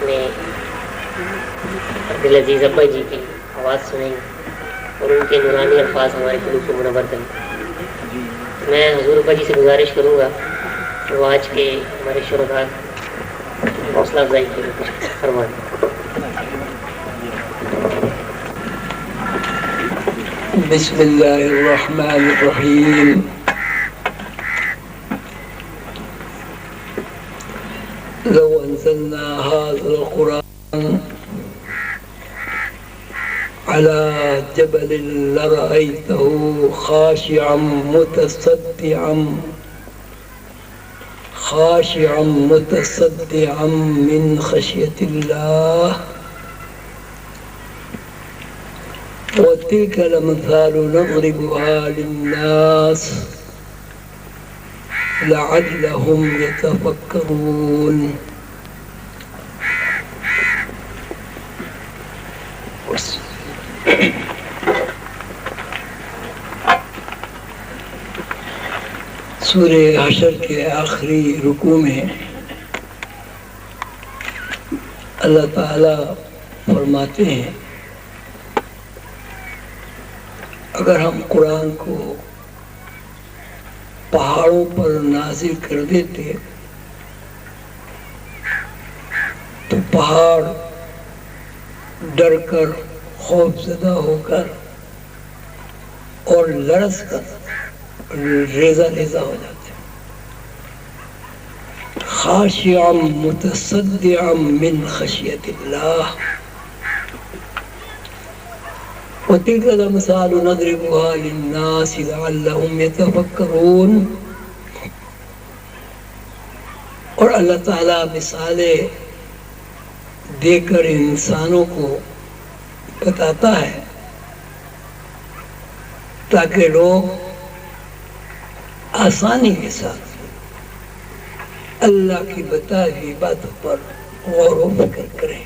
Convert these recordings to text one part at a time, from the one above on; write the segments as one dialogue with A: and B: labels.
A: اپنے عبدالعزیز ابا جی کی آواز سنیں گے اور ان کے نورانی الفاظ ہمارے قلوب کو منور کریں. میں حضور ابا جی سے گزارش کروں گا کہ وہ آج کے ہمارے شرکاء حوصلہ افزائی کے لیے کچھ فرمائیں.
B: بسم اللہ الرحمن الرحیم. لو انزلنا هذا القرآن على جبل لرأيته خاشعا متصدعا من خشية الله وتلك الأمثال نضربها للناس لعلهم يتفكرون. سورہ حشر کے آخری رکوع میں اللہ تعالی فرماتے ہیں اگر ہم قرآن کو پہاڑوں پر نازل کر دیتے تو پہاڑ ڈر کر خوف زدہ ہو کر اور لرز کر ریزہ ریزہ ہو جاتے. خاشعا متصدعا من خشیت اللہ وتلك الأمثال نضربها للناس لعلهم يتفكرون. اور اللہ تعالیٰ مثالیں دے کر انسانوں کو بتاتا ہے تاکہ لوگ آسانی کے ساتھ اللہ کی بتائی ہوئی باتوں پر غور و فکر کریں.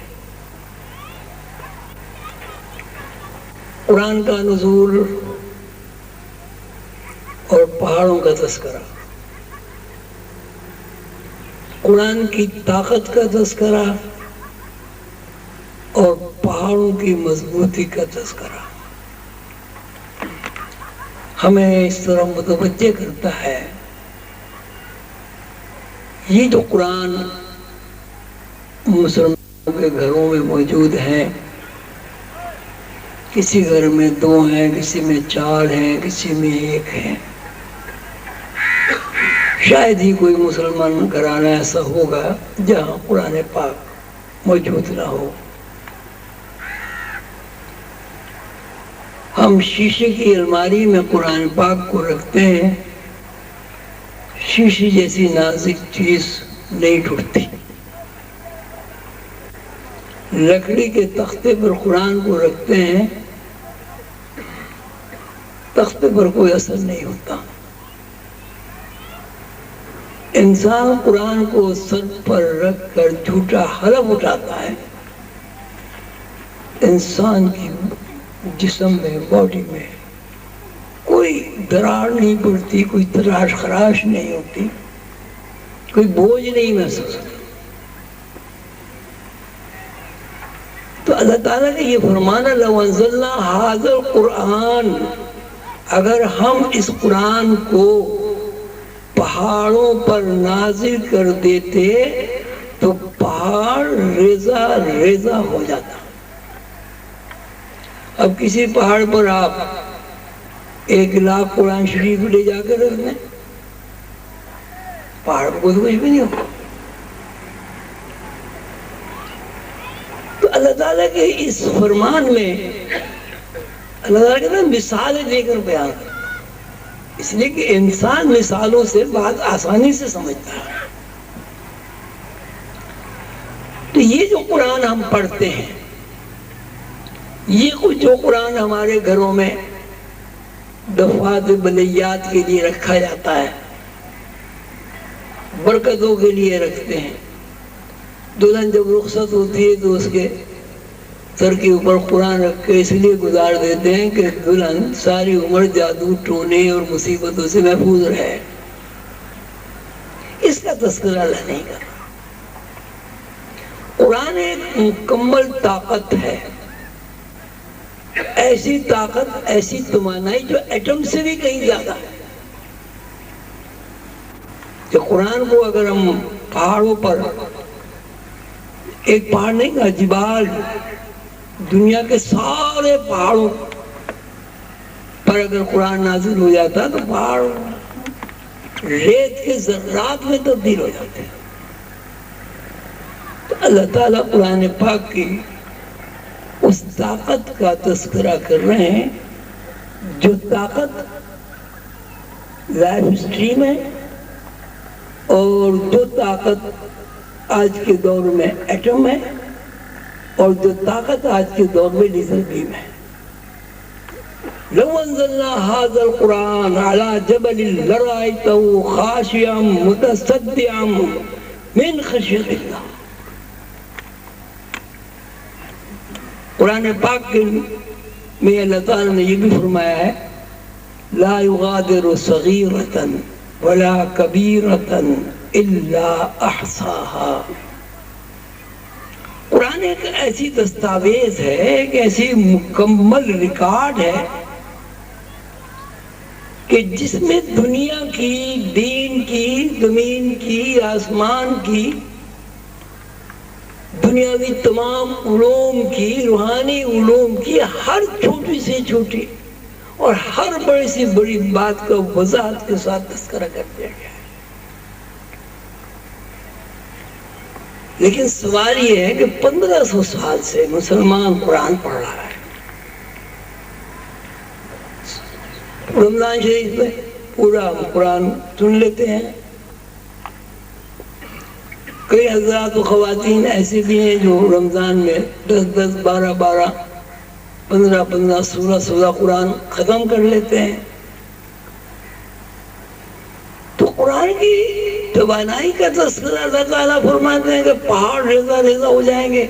B: قرآن کا نزول اور پہاڑوں کا تذکرہ، قرآن کی طاقت کا تذکرہ اور پہاڑوں کی مضبوطی کا تذکرہ ہمیں اس طرح متوجہ کرتا ہے یہ جو قرآن مسلمانوں کے گھروں میں موجود ہیں، کسی گھر میں 2 ہیں، کسی میں 4 ہیں، کسی میں 1 ہے، شاید ہی کوئی مسلمان گھرانہ ایسا ہوگا جہاں قرآن پاک موجود نہ ہو. ہم شیشے کی الماری میں قرآن پاک کو رکھتے ہیں، شیشے جیسی نازک چیز نہیں ٹوٹتی. لکڑی کے تختے پر قرآن کو رکھتے ہیں، تختے پر کوئی اثر نہیں ہوتا. انسان قرآن کو سر پر رکھ کر جھوٹا حلف اٹھاتا ہے، انسان کی جسم میں، باڈی میں کوئی دراڑ نہیں پڑتی، کوئی تراش خراش نہیں ہوتی، کوئی بوجھ نہیں محسوس ہوتا. تو اللہ تعالیٰ نے یہ فرمانا لو انزلنا ھذا القرآن، اگر ہم اس قرآن کو پہاڑوں پر نازل کر دیتے تو پہاڑ ریزہ ریزہ ہو جاتا. اب کسی پہاڑ پر آپ 1,00,000 قرآن شریف لے جا کر رکھ دیں، پہاڑ پر کچھ بھی نہیں ہوگا. تو اللہ تعالیٰ کے اس فرمان میں اللہ تعالیٰ کہتا ہے مثالیں دے کر بیان کر، اس لیے کہ انسان مثالوں سے بات آسانی سے سمجھتا ہے. تو یہ جو قرآن ہم پڑھتے ہیں، یہ کچھ جو قرآن ہمارے گھروں میں دفعات بلیات کے لیے رکھا جاتا ہے، برکتوں کے لیے رکھتے ہیں. دلہن جب رخصت ہوتی ہے تو اس کے سر کے اوپر قرآن رکھ کے اس لیے گزار دیتے ہیں کہ دلہن ساری عمر جادو ٹونے اور مصیبتوں سے محفوظ رہے. اس کا تذکرہ اللہ نہیں کر رہا. قرآن ایک مکمل طاقت ہے، ایسی طاقت، ایسی توانائی جو ایٹم سے بھی کہیں زیادہ ہے، کہ قرآن کو اگر ہم پہاڑوں پر، ایک پہاڑ نہیں کہا، جبال، دنیا کے سارے پہاڑوں پر اگر قرآن نازل ہو جاتا تو پہاڑ ریت کے ذرات میں تبدیل ہو جاتے ہیں۔ تو اللہ تعالیٰ قرآن پاک کی اس طاقت کا تذکرہ کر رہے ہیں جو طاقت لائف سٹریم ہے، اور جو طاقت آج کے دور میں ایٹم ہے، اور جو طاقت آج کے دور میں لیزر بیم ہے۔ لو انزلنا هذا القرآن على جبل لرأيته خاشعا متصدعا من خشية الله۔ قرآن پاک میں اللہ تعالیٰ نے یہ بھی فرمایا ہے، لا يغادر صغيرة ولا كبيرة إلا أحصاها۔ قرآن ایک ایسی دستاویز ہے، ایک ایسی مکمل ریکارڈ ہے کہ جس میں دنیا کی، دین کی، زمین کی، آسمان کی، دنیاوی تمام علوم کی، روحانی علوم کی ہر چھوٹی سے چھوٹی اور ہر بڑی سے بڑی بات کا وضاحت کے ساتھ تذکرہ کر دیا گیا ہے۔ لیکن سوال یہ ہے کہ 1500 سال سے مسلمان قرآن پڑھ رہا ہے۔ رمضان شریف میں پورا قرآن سن لیتے ہیں۔ کئی حضرات و خواتین ایسے بھی ہیں جو رمضان میں 10 12 15 16 قرآن ختم کر لیتے ہیں۔ تو قرآن کی توانائی کا تذکرہ اللہ تعالیٰ فرماتے ہیں کہ پہاڑ ریزہ ریزہ ہو جائیں گے،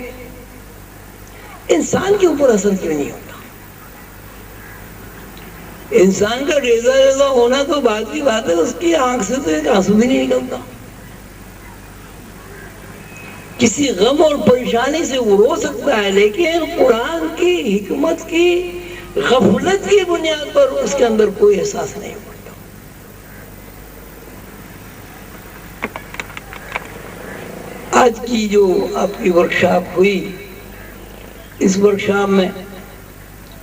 B: انسان کے اوپر اثر کیوں نہیں ہوتا؟ انسان کا ریزہ ریزہ ہونا تو بات کی بات ہے، اس کی آنکھ سے تو ایک آنسو بھی نہیں نکلتا، کسی غم اور پریشانی سے وہ رو سکتا ہے، لیکن قرآن کی حکمت کی غفلت کی بنیاد پر اس کے اندر کوئی احساس نہیں ہوتا۔ آج کی جو آپ کی ورکشاپ ہوئی، اس ورکشاپ میں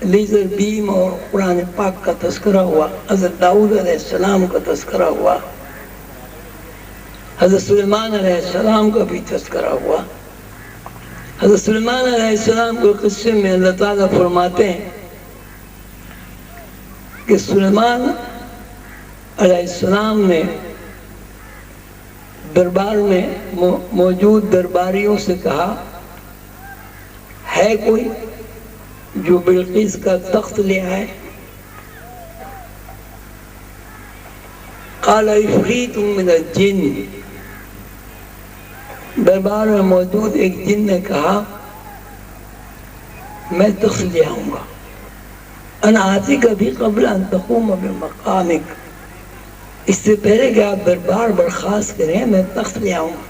B: لیزر بیم اور قرآن پاک کا تذکرہ ہوا، حضرت داؤد علیہ السلام کا تذکرہ ہوا، حضرت سلیمان علیہ السلام کا بھی تذکرہ ہوا۔ حضرت سلیمان علیہ السلام کے قصے میں اللہ تعالیٰ فرماتے ہیں کہ سلیمان علیہ السلام نے دربار میں موجود درباریوں سے کہا، ہے کوئی جو بلقیس کا تخت لے آئے؟ قال عفریت من الجن، دربار میں موجود ایک جن نے کہا میں تخت لے آؤں گا، انا آتیک بھی قبل ان تقوم بمقامک، اس سے پہلے کہ آپ دربار برخاست کریں میں تخت لے آؤں گا۔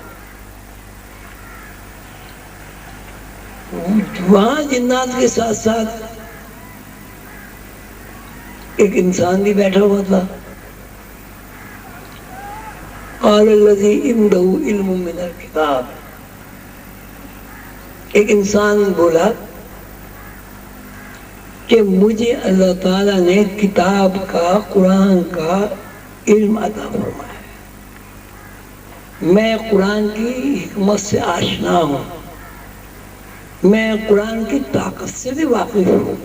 B: وہاں جنات کے ساتھ ساتھ ایک انسان بھی بیٹھا ہوا تھا۔ قال الذی عنده علم من الکتاب، ایک انسان بولا کہ مجھے اللہ تعالیٰ نے کتاب کا، قرآن کا علم عطا فرمایا ہے، میں قرآن کی حکمت سے آشنا ہوں، میں قرآن کی طاقت سے بھی واقف ہوں،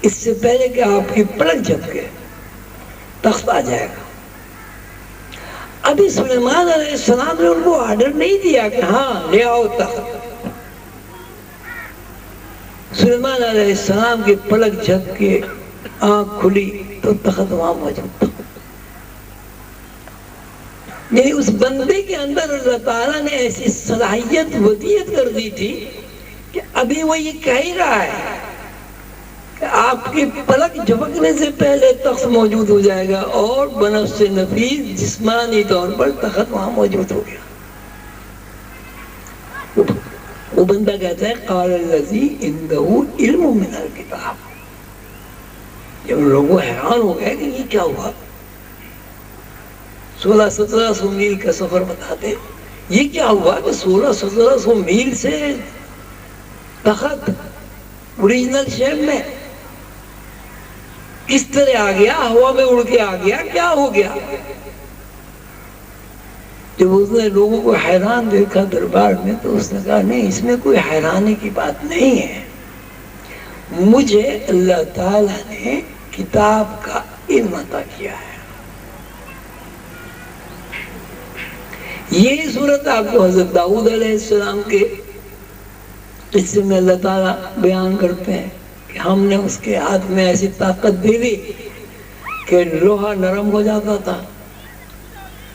B: اس سے پہلے کہ آپ کی پلک جھپکے تخت آ جائے گا۔ ابھی سلیمان علیہ السلام نے ان کو آرڈر نہیں دیا کہ ہاں لے آؤ تخت۔ سلیمان علیہ السلام کی پلک جھپ کے آنکھ کھلی تو تخت وہاں موجود تھا۔ یعنی اس بندے کے اندر اللہ تعالیٰ نے ایسی صلاحیت ودیت کر دی تھی کہ ابھی وہ یہ کہہ ہی رہا ہے کہ آپ کی پلک جھپکنے سے پہلے تخت موجود ہو جائے گا، اور بنفس نفیس جسمانی طور پر تخت وہاں موجود ہو گیا۔ وہ بندہ کہتا ہے قال الذی عنده علم من الکتاب. جب لوگوں حیران ہو گئے کہ یہ کیا ہوا، 1600-1700 میل کا سفر بتاتے ہیں، یہ کیا ہوا کہ 1600-1700 میل سے تخت اوریجنل شیپ میں کس طرح آ گیا، ہوا میں اڑ کے آ گیا، کیا ہو گیا؟ جب اس نے لوگوں کو حیران دیکھا دربار میں تو اس نے کہا نہیں، اس میں کوئی حیرانے کی بات نہیں ہے، مجھے اللہ تعالیٰ نے کتاب کا علم عطا کیا ہے. یہ صورت آپ کو حضرت داؤد علیہ السلام کے قصے میں اللہ تعالیٰ بیان کرتے ہیں کہ ہم نے اس کے ہاتھ میں ایسی طاقت دے دی کہ لوہا نرم ہو جاتا تھا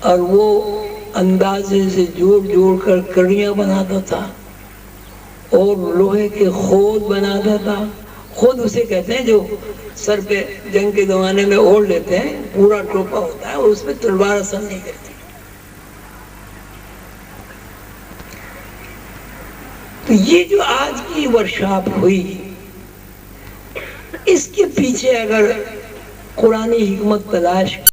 B: اور وہ اندازے سے جوڑ جوڑ کر کڑیاں بناتا تھا اور لوہے کے خود بناتا تھا. خود اسے کہتے ہیں جو سر پہ جنگ کے زمانے میں اوڑھ لیتے ہیں، پورا ٹوپا ہوتا ہے اور اس پہ تلوار اثر نہیں کرتی. تو یہ جو آج کی ورکشاپ ہوئی، اس کے پیچھے اگر قرآنی حکمت تلاش